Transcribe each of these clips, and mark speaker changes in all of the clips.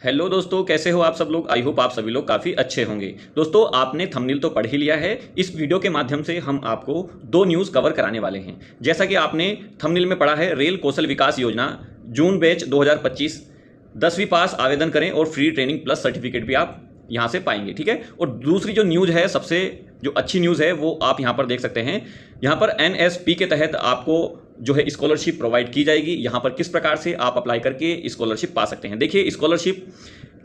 Speaker 1: Hello दोस्तों, कैसे हो आप सब लोग। आई होप आप सभी लोग काफ़ी अच्छे होंगे। दोस्तों, आपने थंबनेल तो पढ़ ही लिया है। इस वीडियो के माध्यम से हम आपको दो न्यूज़ कवर कराने वाले हैं। जैसा कि आपने थंबनेल में पढ़ा है, रेल कौशल विकास योजना जून बैच 2025 10वीं पास आवेदन करें और फ्री ट्रेनिंग प्लस सर्टिफिकेट भी आप यहाँ से पाएंगे। ठीक है। और दूसरी जो न्यूज़ है, सबसे जो अच्छी न्यूज़ है, वो आप यहाँ पर देख सकते हैं। यहाँ पर एनएसपी के तहत आपको जो है स्कॉलरशिप प्रोवाइड की जाएगी। यहाँ पर किस प्रकार से आप अप्लाई करके स्कॉलरशिप पा सकते हैं। देखिए, स्कॉलरशिप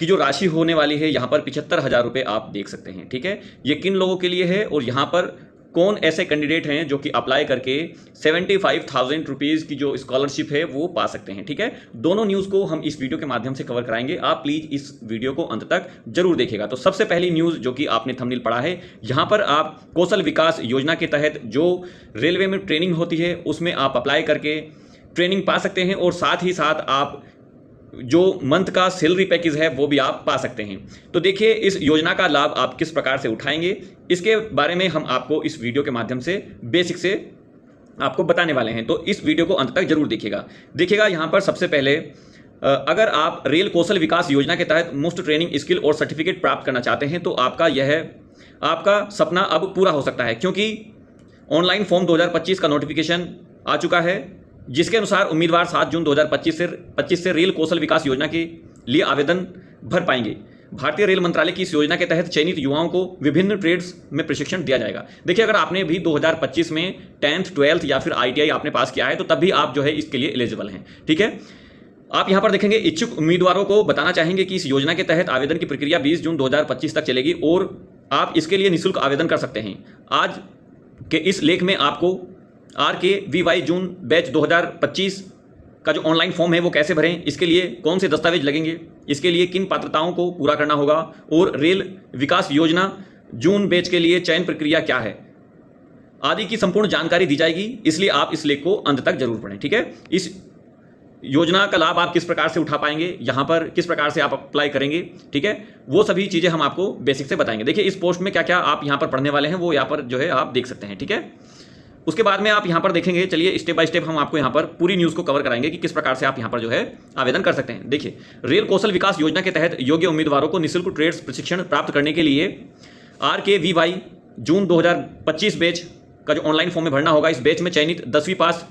Speaker 1: की जो राशि होने वाली है यहाँ पर 75,000 रुपये आप देख सकते हैं। ठीक है। ये किन लोगों के लिए है और यहाँ पर कौन ऐसे कैंडिडेट हैं जो कि अप्लाई करके 75,000 रुपीज़ की जो स्कॉलरशिप है वो पा सकते हैं। ठीक है। दोनों न्यूज़ को हम इस वीडियो के माध्यम से कवर कराएंगे। आप प्लीज़ इस वीडियो को अंत तक जरूर देखिएगा। तो सबसे पहली न्यूज़ जो कि आपने थंबनेल पढ़ा है, यहाँ पर आप कौशल विकास योजना के तहत जो रेलवे में ट्रेनिंग होती है उसमें आप अप्लाई करके ट्रेनिंग पा सकते हैं और साथ ही साथ आप जो मंथ का सैलरी पैकेज है वो भी आप पा सकते हैं। तो देखिए, इस योजना का लाभ आप किस प्रकार से उठाएंगे, इसके बारे में हम आपको इस वीडियो के माध्यम से बेसिक से आपको बताने वाले हैं। तो इस वीडियो को अंत तक जरूर देखिएगा। यहाँ पर सबसे पहले अगर आप रेल कौशल विकास योजना के तहत मुफ्त ट्रेनिंग, स्किल और सर्टिफिकेट प्राप्त करना चाहते हैं तो आपका सपना अब पूरा हो सकता है, क्योंकि ऑनलाइन फॉर्म 2025 का नोटिफिकेशन आ चुका है, जिसके अनुसार उम्मीदवार 7 जून 2025 से रेल कौशल विकास योजना के लिए आवेदन भर पाएंगे। भारतीय रेल मंत्रालय की इस योजना के तहत चयनित युवाओं को विभिन्न ट्रेड्स में प्रशिक्षण दिया जाएगा। देखिए, अगर आपने भी 2025 में 10th 12th या फिर ITI आपने पास किया है तो तब भी आप जो है इसके लिए एलिजिबल हैं। ठीक है। आप यहाँ पर देखेंगे, इच्छुक उम्मीदवारों को बताना चाहेंगे कि इस योजना के तहत आवेदन की प्रक्रिया 20 जून 2025 तक चलेगी और आप इसके लिए निःशुल्क आवेदन कर सकते हैं। आज के इस लेख में आपको RKVY जून बैच 2025 का जो ऑनलाइन फॉर्म है वो कैसे भरें, इसके लिए कौन से दस्तावेज लगेंगे, इसके लिए किन पात्रताओं को पूरा करना होगा और रेल विकास योजना जून बैच के लिए चयन प्रक्रिया क्या है आदि की संपूर्ण जानकारी दी जाएगी। इसलिए आप इस लेख को अंत तक जरूर पढ़ें। ठीक है। इस योजना का लाभ आप किस प्रकार से उठा पाएंगे, यहाँ पर किस प्रकार से आप अप्लाई करेंगे, ठीक है, वो सभी चीज़ें हम आपको बेसिक से बताएंगे। देखिए, इस पोस्ट में क्या क्या आप यहाँ पर पढ़ने वाले हैं वो यहाँ पर जो है आप देख सकते हैं। ठीक है। उसके बाद में आप यहाँ पर देखेंगे, चलिए स्टेप बाय स्टेप हम आपको यहाँ पर पूरी न्यूज़ को कवर कराएंगे कि किस प्रकार से आप यहाँ पर जो है आवेदन कर सकते हैं। देखिए, रेल कौशल विकास योजना के तहत योग्य उम्मीदवारों को निःशुल्क ट्रेड्स प्रशिक्षण प्राप्त करने के लिए RKVY जून 2025 बैच का जो ऑनलाइन फॉर्म में भरना होगा। इस बैच में चयनित 10वीं पास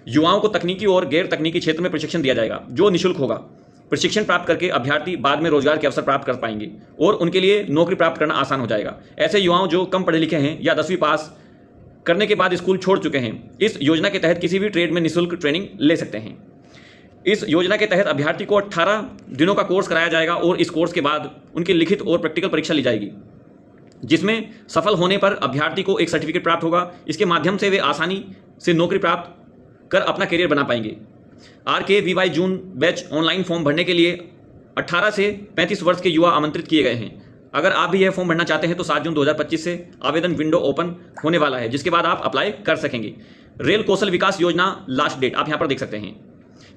Speaker 1: युवाओं को तकनीकी और गैर तकनीकी क्षेत्र में प्रशिक्षण दिया जाएगा, जो निःशुल्क होगा। प्रशिक्षण प्राप्त करके अभ्यर्थी बाद में रोजगार के अवसर प्राप्त कर पाएंगे और उनके लिए नौकरी प्राप्त करना आसान हो जाएगा। ऐसे युवाओं जो कम पढ़े लिखे हैं या 10वीं पास करने के बाद स्कूल छोड़ चुके हैं, इस योजना के तहत किसी भी ट्रेड में निःशुल्क ट्रेनिंग ले सकते हैं। इस योजना के तहत अभ्यर्थी को 18 दिनों का कोर्स कराया जाएगा और इस कोर्स के बाद उनकी लिखित और प्रैक्टिकल परीक्षा ली जाएगी, जिसमें सफल होने पर अभ्यर्थी को एक सर्टिफिकेट प्राप्त होगा। इसके माध्यम से वे आसानी से नौकरी प्राप्त कर अपना करियर बना पाएंगे। RKVY जून बैच ऑनलाइन फॉर्म भरने के लिए 18 से 35 वर्ष के युवा आमंत्रित किए गए हैं। अगर आप भी यह फॉर्म भरना चाहते हैं तो 7 जून 2025 से आवेदन विंडो ओपन होने वाला है, जिसके बाद आप अप्लाई कर सकेंगे। रेल कौशल विकास योजना लास्ट डेट आप यहाँ पर देख सकते हैं।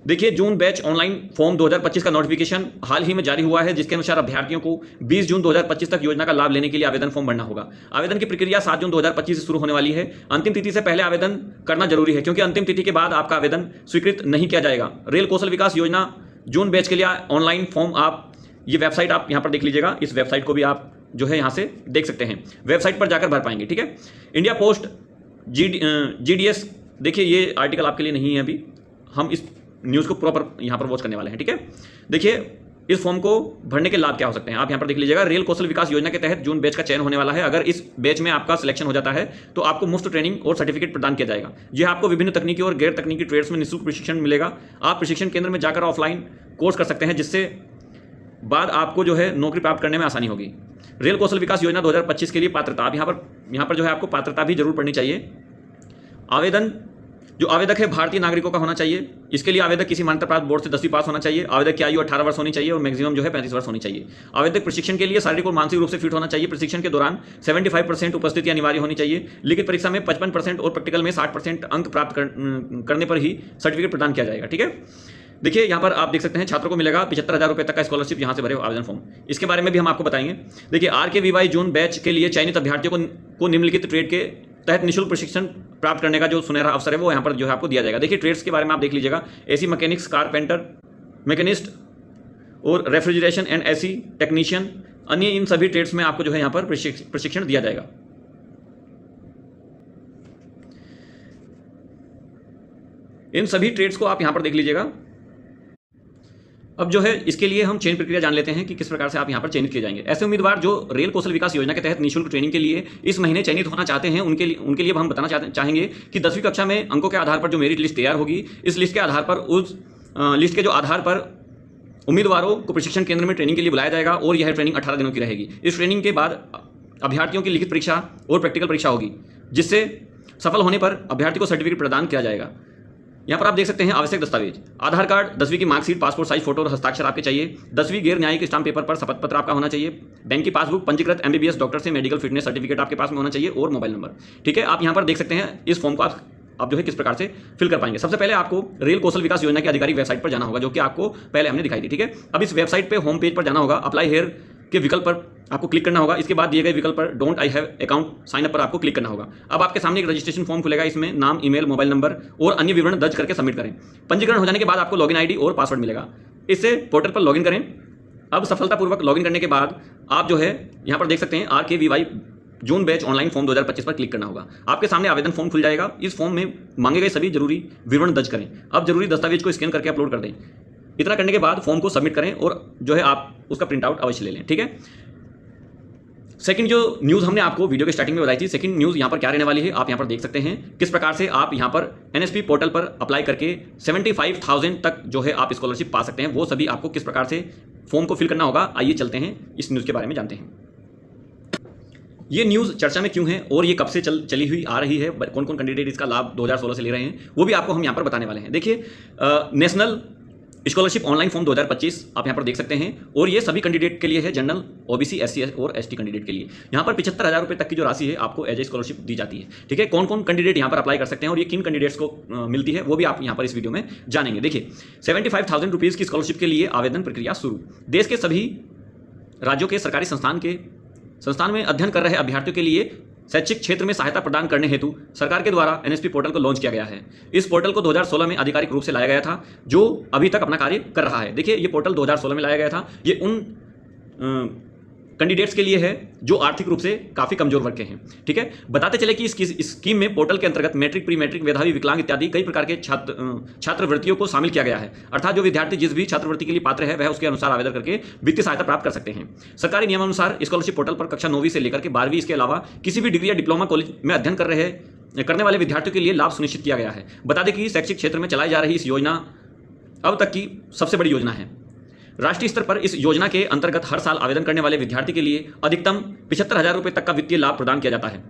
Speaker 1: देखिए, जून बैच ऑनलाइन फॉर्म 2025 का नोटिफिकेशन हाल ही में जारी हुआ है, जिसके अनुसार अभ्यर्थियों को 20 जून 2025 तक योजना का लाभ लेने के लिए आवेदन फॉर्म भरना होगा। आवेदन की प्रक्रिया 7 जून 2025 से शुरू होने वाली है। अंतिम तिथि से पहले आवेदन करना जरूरी है, क्योंकि अंतिम तिथि के बाद आपका आवेदन स्वीकृत नहीं किया जाएगा। रेल कौशल विकास योजना जून बैच के लिए ऑनलाइन फॉर्म आप ये वेबसाइट आप यहाँ पर देख लीजिएगा। इस वेबसाइट को भी आप जो है यहाँ से देख सकते हैं, वेबसाइट पर जाकर भर पाएंगे। ठीक है। इंडिया पोस्ट GDS, देखिए ये आर्टिकल आपके लिए नहीं है, अभी हम इस न्यूज़ को प्रॉपर यहाँ पर वॉच करने वाले हैं। ठीक है। देखिए, इस फॉर्म को भरने के लाभ क्या हो सकते हैं आप यहाँ पर देख लीजिएगा। रेल कौशल विकास योजना के तहत जून बैच का चयन होने वाला है। अगर इस बैच में आपका सिलेक्शन हो जाता है तो आपको मुफ्त ट्रेनिंग और सर्टिफिकेट प्रदान किया जाएगा। यह आपको विभिन्न तकनीकी और गैर तकनीकी ट्रेड्स में निःशुल्क प्रशिक्षण मिलेगा। आप प्रशिक्षण केंद्र में जाकर ऑफलाइन कोर्स कर सकते हैं, जिससे बाद आपको जो है नौकरी प्राप्त करने में आसानी होगी। रेल कौशल विकास योजना 2025 के लिए पात्रता, आप यहाँ पर जो है आपको पात्रता भी जरूर पढ़नी चाहिए। आवेदन, जो आवेदक है भारतीय नागरिकों का होना चाहिए। इसके लिए आवेदक किसी मान्यता प्राप्त बोर्ड से 10वीं पास होना चाहिए। आवेदक की आयु 18 वर्ष होनी चाहिए और मैक्सिमम जो है 35 वर्ष होनी चाहिए। आवेदक प्रशिक्षण के लिए शारीरिक और मानसिक रूप से फिट होना चाहिए। प्रशिक्षण के दौरान 75% उपस्थिति अनिवार्य होनी चाहिए। लिखित परीक्षा में 55% और प्रैक्टिकल में 60% अंक प्राप्त करने पर ही सर्टिफिकेट प्रदान किया जाएगा। ठीक है। देखिए, यहाँ पर आप देख सकते हैं, छात्रों को मिलेगा 75,000 रुपये तक का स्कॉलरशिप। यहाँ से भरे आवेदन फॉर्म, इसके बारे में भी हम आपको बताएंगे। देखिए, RKVY जून बैच के लिए चयनित अभ्यर्थियों को निम्नलिखित ट्रेड के तहत निःशुल्क प्रशिक्षण प्राप्त करने का जो सुनहरा अवसर है वो यहाँ पर जो है आपको दिया जाएगा। देखिए, ट्रेड्स के बारे में आप देख लीजिएगा। AC मैकेनिक्स, कारपेंटर, मैकेनिस्ट और रेफ्रिजरेशन एंड एसी टेक्नीशियन, अन्य इन सभी ट्रेड्स में आपको जो है यहाँ पर प्रशिक्षण दिया जाएगा। इन सभी ट्रेड्स को आप यहाँ पर देख लीजिएगा। अब जो है इसके लिए हम चयन प्रक्रिया जान लेते हैं कि किस प्रकार से आप यहाँ पर चयनित किए जाएंगे। ऐसे उम्मीदवार जो रेल कौशल विकास योजना के तहत निःशुल्क ट्रेनिंग के लिए इस महीने चयनित होना चाहते हैं, उनके लिए हम बताना चाहेंगे कि 10वीं कक्षा में अंकों के आधार पर जो मेरिट लिस्ट तैयार होगी, इस लिस्ट के आधार पर उस लिस्ट के जो आधार पर उम्मीदवारों को प्रशिक्षण केंद्र में ट्रेनिंग के लिए बुलाया जाएगा और यह ट्रेनिंग 18 दिनों की रहेगी। इस ट्रेनिंग के बाद अभ्यर्थियों की लिखित परीक्षा और प्रैक्टिकल परीक्षा होगी, जिससे सफल होने पर अभ्यर्थी को सर्टिफिकेट प्रदान किया जाएगा। यहाँ पर आप देख सकते हैं आवश्यक दस्तावेज, आधार कार्ड, 10वीं की मार्कशीट, पासपोर्ट साइज फोटो और हस्ताक्षर आपके चाहिए। 10वीं गैर न्यायिक स्टाम्प पेपर पर शपथ पत्र आपका होना चाहिए। बैंक की पासबुक, पंजीकृत MBBS डॉक्टर से मेडिकल फिटनेस सर्टिफिकेट आपके पास में होना चाहिए और मोबाइल नंबर। ठीक है, आप यहाँ पर देख सकते हैं इस फॉर्म को आप जो है किस प्रकार से फिल कर पाएंगे। सबसे पहले आपको रेल कौशल विकास योजना की आधिकारिक वेबसाइट पर जाना होगा, जो कि आपको पहले हमने दिखाई थी। ठीक है, अब इस वेबसाइट पे होम पेज पर जाना होगा, अप्लाई हेयर के विकल्प पर आपको क्लिक करना होगा। इसके बाद दिए गए विकल्प पर don't I have account sign up पर आपको क्लिक करना होगा। अब आपके सामने एक रजिस्ट्रेशन फॉर्म खुलेगा, इसमें नाम, ईमेल, मोबाइल नंबर और अन्य विवरण दर्ज करके सबमिट करें। पंजीकरण हो जाने के बाद आपको लॉगिन आईडी और पासवर्ड मिलेगा, इससे पोर्टल पर लॉगिन करें। अब सफलतापूर्वक लॉगिन करने के बाद आप जो है यहाँ पर देख सकते हैं RKVY जून बैच ऑनलाइन फॉर्म 2025 पर क्लिक करना होगा। आपके सामने आवेदन फॉर्म खुल जाएगा। इस फॉर्म में मांगे गए सभी जरूरी विवरण दर्ज करें। अब जरूरी दस्तावेज को स्कैन करके अपलोड कर दें। इतना करने के बाद फॉर्म को सबमिट करें और जो है आप उसका प्रिंट आउट अवश्य ले लें। ठीक है, सेकंड जो न्यूज़ हमने आपको वीडियो के स्टार्टिंग में बताई थी, सेकंड न्यूज़ यहाँ पर क्या रहने वाली है, आप यहाँ पर देख सकते हैं किस प्रकार से आप यहाँ पर NSP पोर्टल पर अप्लाई करके 75,000 तक जो है आप स्कॉलरशिप पा सकते हैं। वो सभी आपको किस प्रकार से फॉर्म को फिल करना होगा, आइए चलते हैं इस न्यूज़ के बारे में जानते हैं। ये न्यूज़ चर्चा में क्यों है और ये कब से चली हुई आ रही है, कौन कौन कैंडिडेट इसका लाभ 2016 से ले रहे हैं, वो भी आपको हम यहाँ पर बताने वाले हैं। देखिए, नेशनल स्कॉलरशिप ऑनलाइन फॉर्म 2025 आप यहाँ पर देख सकते हैं और ये सभी कैंडिडेट के लिए है, जनरल, OBC, SC और ST कैंडिडेट के लिए। यहाँ पर 75,000 रुपये तक की जो राशि है आपको एज ए स्कॉलरशिप दी जाती है। ठीक है, कौन कौन कैंडिडेट यहाँ पर अप्लाई कर सकते हैं और ये किन कैंडिडेट्स को मिलती है, वो भी आप यहाँ पर इस वीडियो में जानेंगे। देखिए, 75,000 रुपीज़ की स्कॉलरशिप के लिए आवेदन प्रक्रिया शुरू। देश के सभी राज्यों के सरकारी संस्थान में अध्ययन कर रहे अभ्यर्थियों के लिए शैक्षिक क्षेत्र में सहायता प्रदान करने हेतु सरकार के द्वारा NSP पोर्टल को लॉन्च किया गया है। इस पोर्टल को 2016 में आधिकारिक रूप से लाया गया था, जो अभी तक अपना कार्य कर रहा है। देखिए, ये पोर्टल 2016 में लाया गया था। ये उन कैंडिडेट्स के लिए है जो आर्थिक रूप से काफ़ी कमजोर वर्ग के हैं। ठीक है, बताते चले कि इस स्कीम में पोर्टल के अंतर्गत मैट्रिक, प्री मैट्रिक, मेधावी, विकलांग इत्यादि कई प्रकार के छात्रवृत्तियों को शामिल किया गया है। अर्थात जो विद्यार्थी जिस भी छात्रवृत्ति के लिए पात्र है वह उसके अनुसार आवेदन करके वित्तीय सहायता प्राप्त कर सकते हैं। सरकारी नियमानुसार स्कॉलरशिप पोर्टल पर कक्षा 9वीं से लेकर के 12वीं, इसके अलावा किसी भी डिग्री या डिप्लोमा कॉलेज में अध्ययन करने वाले विद्यार्थियों के लिए लाभ सुनिश्चित किया गया है। बता दें कि शैक्षिक क्षेत्र में चलाई जा रही इस योजना अब तक की सबसे बड़ी योजना है। राष्ट्रीय स्तर पर इस योजना के अंतर्गत हर साल आवेदन करने वाले विद्यार्थी के लिए अधिकतम 75,000 रुपये तक का वित्तीय लाभ प्रदान किया जाता है।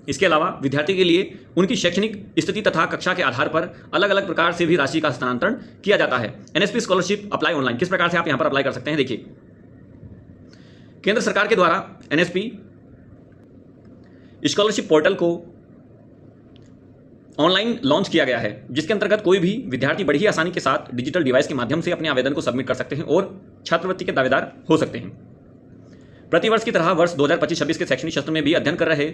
Speaker 1: इसके अलावा विद्यार्थी के लिए उनकी शैक्षणिक स्थिति तथा कक्षा के आधार पर अलग अलग प्रकार से भी राशि का हस्तांतरण किया जाता है। NSP स्कॉलरशिप अप्लाई ऑनलाइन, किस प्रकार से आप यहाँ पर अप्लाई कर सकते हैं। देखिए, केंद्र सरकार के द्वारा NSP स्कॉलरशिप पोर्टल को ऑनलाइन लॉन्च किया गया है, जिसके अंतर्गत कोई भी विद्यार्थी बड़ी ही आसानी के साथ डिजिटल डिवाइस के माध्यम से अपने आवेदन को सबमिट कर सकते हैं और छात्रवृत्ति के दावेदार हो सकते हैं। प्रतिवर्ष की तरह वर्ष 2025-26 के शैक्षणिक सत्र में भी अध्ययन कर रहे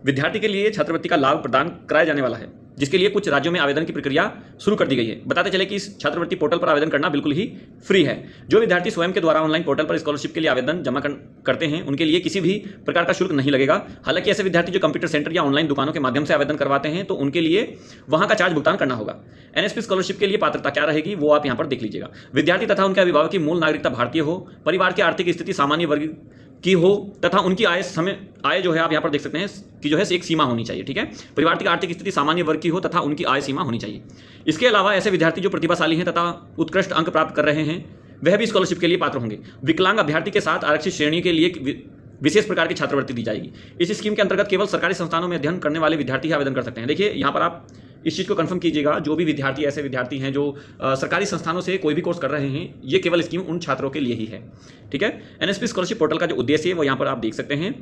Speaker 1: विद्यार्थी के लिए छात्रवृत्ति का लाभ प्रदान कराया जाने वाला है, जिसके लिए कुछ राज्यों में आवेदन की प्रक्रिया शुरू कर दी गई है। बताते चले कि इस छात्रवृत्ति पोर्टल पर आवेदन करना बिल्कुल ही फ्री है। जो विद्यार्थी स्वयं के द्वारा ऑनलाइन पोर्टल पर स्कॉलरशिप के लिए आवेदन जमा करते हैं, उनके लिए किसी भी प्रकार का शुल्क नहीं लगेगा। हालांकि ऐसे विद्यार्थी जो कंप्यूटर सेंटर या ऑनलाइन दुकानों के माध्यम से आवेदन करवाते हैं, तो उनके लिए वहां का चार्ज भुगतान करना होगा। NSP स्कॉलरशिप के लिए पात्रता क्या रहेगी, वो आप यहाँ पर देख लीजिएगा। विद्यार्थी तथा उनके अभिभावक की मूल नागरिकता भारतीय हो, परिवार की आर्थिक स्थिति सामान्य वर्ग की हो तथा उनकी आय जो है आप यहाँ पर देख सकते हैं कि जो है एक सीमा होनी चाहिए। ठीक है, परिवार की आर्थिक स्थिति सामान्य वर्ग की हो तथा उनकी आय सीमा होनी चाहिए। इसके अलावा ऐसे विद्यार्थी जो प्रतिभाशाली हैं तथा उत्कृष्ट अंक प्राप्त कर रहे हैं, वह भी स्कॉलरशिप के लिए पात्र होंगे। विकलांग अभ्यर्थी के साथ आरक्षित श्रेणी के लिए विशेष प्रकार की छात्रवृत्ति दी जाएगी। इस स्कीम के अंतर्गत केवल सरकारी संस्थानों में अध्ययन करने वाले विद्यार्थी ही आवेदन कर सकते हैं। देखिए, यहाँ पर आप इस चीज़ को कंफर्म कीजिएगा, जो भी विद्यार्थी ऐसे विद्यार्थी हैं जो सरकारी संस्थानों से कोई भी कोर्स कर रहे हैं, ये केवल स्कीम उन छात्रों के लिए ही है। ठीक है, NSP स्कॉलरशिप पोर्टल का जो उद्देश्य है वो यहाँ पर आप देख सकते हैं।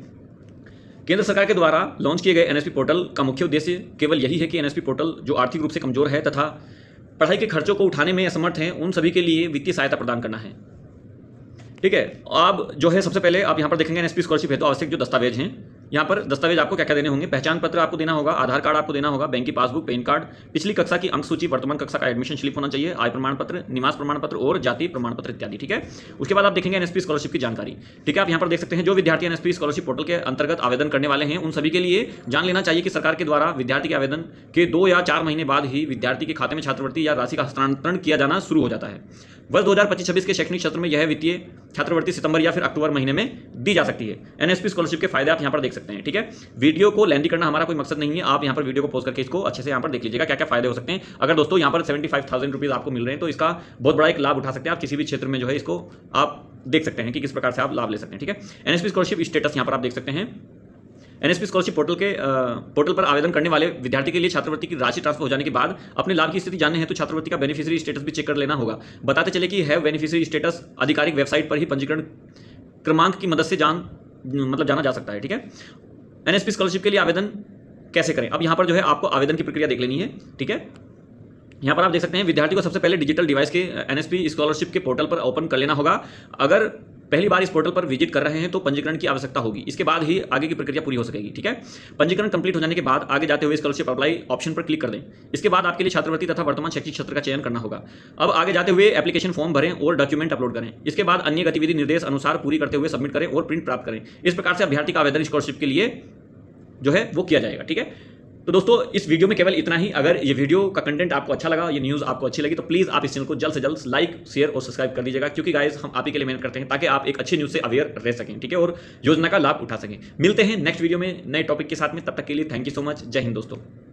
Speaker 1: केंद्र सरकार के द्वारा लॉन्च किए गए NSP पोर्टल का मुख्य उद्देश्य केवल यही है कि NSP पोर्टल जो आर्थिक रूप से कमजोर है तथा पढ़ाई के खर्चों को उठाने में असमर्थ हैं, उन सभी के लिए वित्तीय सहायता प्रदान करना है। ठीक है, अब जो है सबसे पहले आप यहाँ पर देखेंगे NSP स्कॉलरशिप है तो आवश्यक जो दस्तावेज हैं यहाँ पर दस्तावेज आपको क्या क्या देने होंगे, पहचान पत्र आपको देना होगा, आधार कार्ड आपको देना होगा, बैंक की पासबुक, पैन कार्ड, पिछली कक्षा की अंक सूची, वर्तमान कक्षा का एडमिशन स्लिप होना चाहिए, आय प्रमाण पत्र, निवास प्रमाण पत्र और जाति प्रमाण पत्र इत्यादि। ठीक है, उसके बाद आप देखेंगे एनएसपी स्कॉलरशिप की जानकारी। ठीक है, आप यहाँ पर देख सकते हैं जो विद्यार्थी एनएसपी स्कॉलरशिप पोर्टल के अंतर्गत आवेदन करने वाले हैं उन सभी के लिए जान लेना चाहिए कि सरकार के द्वारा विद्यार्थी के आवेदन के 2 या 4 महीने बाद ही विद्यार्थी के खाते में छात्रवृत्ति या राशि का हस्तांतरण किया जाना शुरू हो जाता है। वर्ष 2025-26 के शैक्षणिक सत्र में यह वित्तीय छात्रवृत्ति सितंबर या फिर अक्टूबर महीने में दी जा सकती है। एनएसपी स्कॉलरशिप के फायदे आप यहाँ पर देख सकते हैं। ठीक है, वीडियो को लेंदी करना हमारा कोई मकसद नहीं है, आप यहाँ पर वीडियो को पॉज करके इसको अच्छे से यहाँ पर देख लीजिएगा क्या क्या फायदे हो सकते हैं। अगर दोस्तों यहाँ पर 75,000 रुपीज़ आपको मिल रहे हैं तो इसका बहुत बड़ा एक लाभ उठा सकते हैं आप, किसी भी क्षेत्र में जो है इसको आप देख सकते हैं कि किस प्रकार से आप लाभ ले सकते हैं। ठीक है, एनएसपी स्कॉलरशिप स्टेटस यहाँ पर आप देख सकते हैं। एनएसपी स्कॉलरशिप पोर्टल पर आवेदन करने वाले विद्यार्थी के लिए छात्रवृत्ति की राशि ट्रांसफर हो जाने के बाद अपने लाभ की स्थिति जानने हेतु छात्रवृत्ति का बेनिफिशियरी स्टेटस भी चेक कर लेना होगा। बताते चले कि है बेनिफिशियरी स्टेटस आधिकारिक वेबसाइट पर ही पंजीकरण क्रमांक की मदद से जाना जा सकता है। ठीक है, एनएसपी स्कॉलरशिप के लिए आवेदन कैसे करें, अब यहाँ पर जो है आपको आवेदन की प्रक्रिया देख लेनी है। ठीक है, यहाँ पर आप देख सकते हैं विद्यार्थी को सबसे पहले डिजिटल डिवाइस के एनएसपी स्कॉलरशिप के पोर्टल पर ओपन कर लेना होगा। अगर पहली बार इस पोर्टल पर विजिट कर रहे हैं तो पंजीकरण की आवश्यकता होगी, इसके बाद ही आगे की प्रक्रिया पूरी हो सकेगी। ठीक है, पंजीकरण कंप्लीट हो जाने के बाद आगे जाते हुए स्कॉलरशिप अप्लाई ऑप्शन पर क्लिक कर दें। इसके बाद आपके लिए छात्रवृत्ति तथा वर्तमान शैक्षिक सत्र का चयन करना होगा। अब आगे जाते हुए एप्लीकेशन फॉर्म भरें और डॉक्यूमेंट अपलोड करें। इसके बाद अन्य गतिविधि निर्देश अनुसार पूरी करते हुए सबमिट करें और प्रिंट प्राप्त करें। इस प्रकार से अभ्यर्थी का आवेदन स्कॉलरशिप के लिए जो है वो किया जाएगा। ठीक है, तो दोस्तों इस वीडियो में केवल इतना ही। अगर ये वीडियो का कंटेंट आपको अच्छा लगा, ये न्यूज़ आपको अच्छी लगी तो प्लीज़ आप इस चैनल को जल्द से जल्द लाइक, शेयर और सब्सक्राइब कर दीजिएगा, क्योंकि गाइस हम आप ही के लिए मेहनत करते हैं ताकि आप एक अच्छी न्यूज़ से अवेयर रह सकें। ठीक है, और योजना का लाभ उठा सकें। मिलते हैं नेक्स्ट वीडियो में नए टॉपिक के साथ में, तब तक के लिए थैंक यू सो मच। जय हिंद दोस्तों।